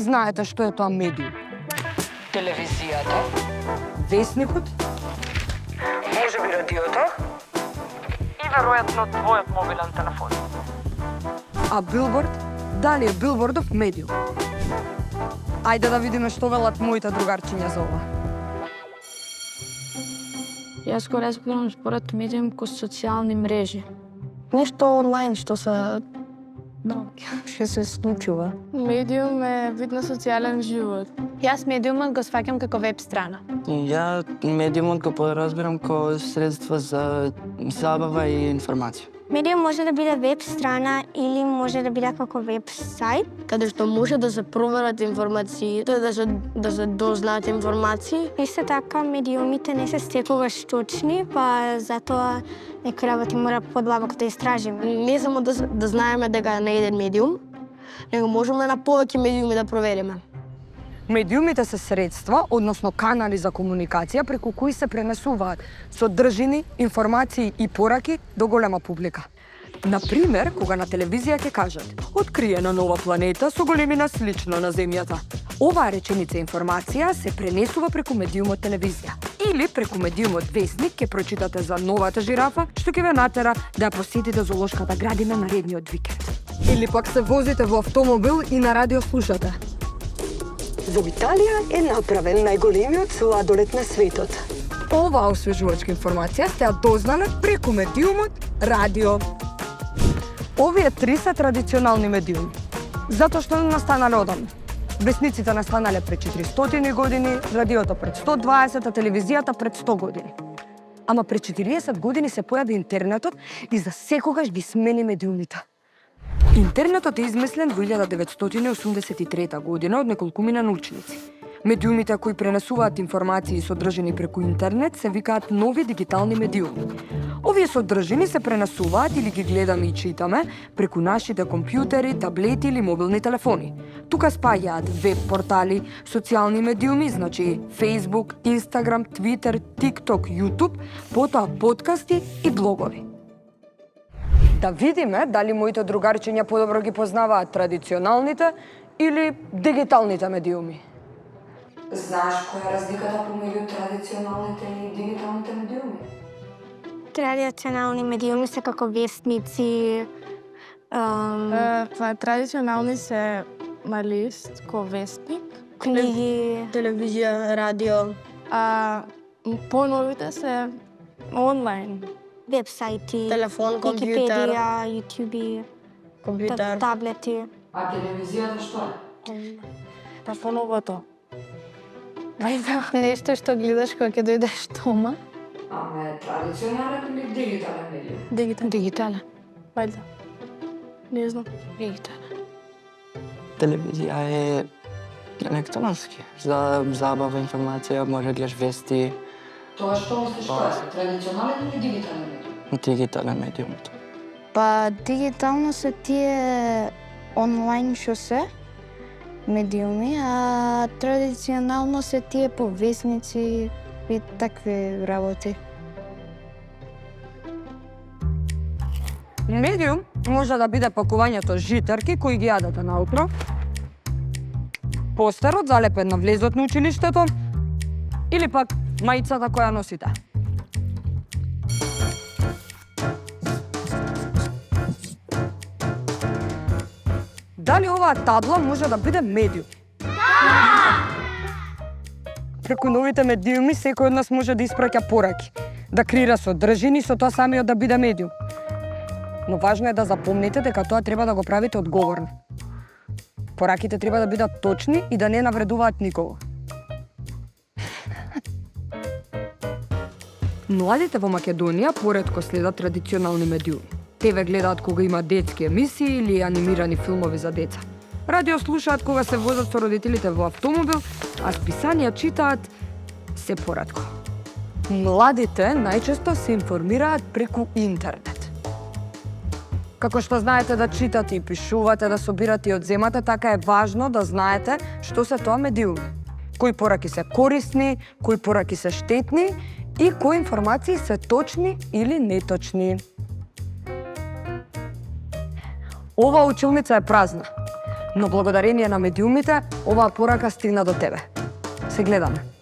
знаете што е тоа медиум? Телевизијата, Весникот? може би радиото и веројатно твојот мобилен телефон. А билборд? Дали е билбордов медиум? Ајде да видиме што велат моите другарчиња за ова. Јас го разбирам според медиум ко социјални мрежи. Нешто онлайн што се што се случува. Медиум е вид на социјален живот. Јас медиумот го сваќам како веб страна. Ја медиумот го подразбирам како средство за забава и информација. Медиум може да биде веб страна или може да биде како веб сајт. Каде што може да се проверат информациите, да се дознаат информации. Исто така, медиумите не се секогаш точни, па затоа некои работи мора подлабоко да истражиме. Не само да знаеме дека е на еден медиум, него можеме на повеќе медиуми да провериме. Медиумите се средства, односно канали за комуникација преку кои се пренесуваат содржини, информации и пораки до голема публика. Например, кога на телевизија ќе кажат «Откриена нова планета со големина слична на Земјата». Оваа реченица информација се пренесува преку медиумот телевизија. Или преку медиумот весник ќе прочитате за новата жирафа што ќе ве натера да ја посетите зоолошката градина наредниот викенд. Или пак се возите во автомобил и на радио слушате. Во Италија е направен најголемиот сладолед на светот. Оваа освежувачка информација сте ја дознале преку медиумот радио. Овие три се традиционални медиуми, затоа што настанале одамна. Весниците настанале пред 400 години, радиото пред 120, а телевизијата пред 100 години. Ама пред 40 години се појави интернетот и за секогаш ги смени медиумите. Интернетот е измислен во 1983 година од неколкумина научници. Медиумите кои пренесуваат информации и содржини преку интернет се викаат нови дигитални медиуми. Овие содржини се пренесуваат или ги гледаме и читаме преку нашите компјутери, таблети или мобилни телефони. Тука спаѓаат веб портали, социјални медиуми, значи Facebook, Instagram, Twitter, TikTok, YouTube, потоа подкасти и блогови. Да видиме дали моите другарчиња подобро ги познаваат традиционалните или дигиталните медиуми. Знаеш која е разликата помеѓу традиционалните и дигиталните медиуми? Традиционални медиуми се како вестници, Традиционални се на лист, ко вестник, книги, Телевизија, радио. а поновите се онлайн. веб сајти, Телефон, компјутер. Википедија, YouTube, Компјутер. таблети. А телевизијата што е? Па поновото. Нешто што гледаш кога ќе дојдеш дома. Ама е традиционален или дигитален медиум? Дигитален. Вајда. Не знам. Дигитален. Телевизија е електронски. За забава, информација, може да гледаш вести, Тоа што мислиш која е? Традиционален или дигитален медиум? дигитален медиум. Па дигитално се тие онлайн што се медиуми, а традиционално се тие повесници и такви работи. Медиум може да биде пакувањето житарки кои ги јадете наутро, постерот залепен на влезот на училиштето или пак мајцата која носите. Дали оваа табла може да биде медиум? Преку новите медиуми секој од нас може да испраќа пораки, да креира содржини, со тоа самиот да биде медиум. Но важно е да запомните дека тоа треба да го правите одговорно. Пораките треба да бидат точни и да не навредуваат никого. Младите во Македонија поретко следат традиционални медиуми. Те ве гледаат кога има детски емисии или анимирани филмови за деца. Радио слушаат кога се возат со родителите во автомобил, а списанија читаат се поретко. Младите најчесто се информираат преку интернет. Како што знаете да читате и пишувате, да собирате и одземате, така е важно да знаете што се тоа медиуми. Кои пораки се корисни, кои пораки се штетни и кои информации се точни или неточни. Ова училница е празна, Но благодарение на медиумите, оваа порака стигна до тебе. Се гледаме.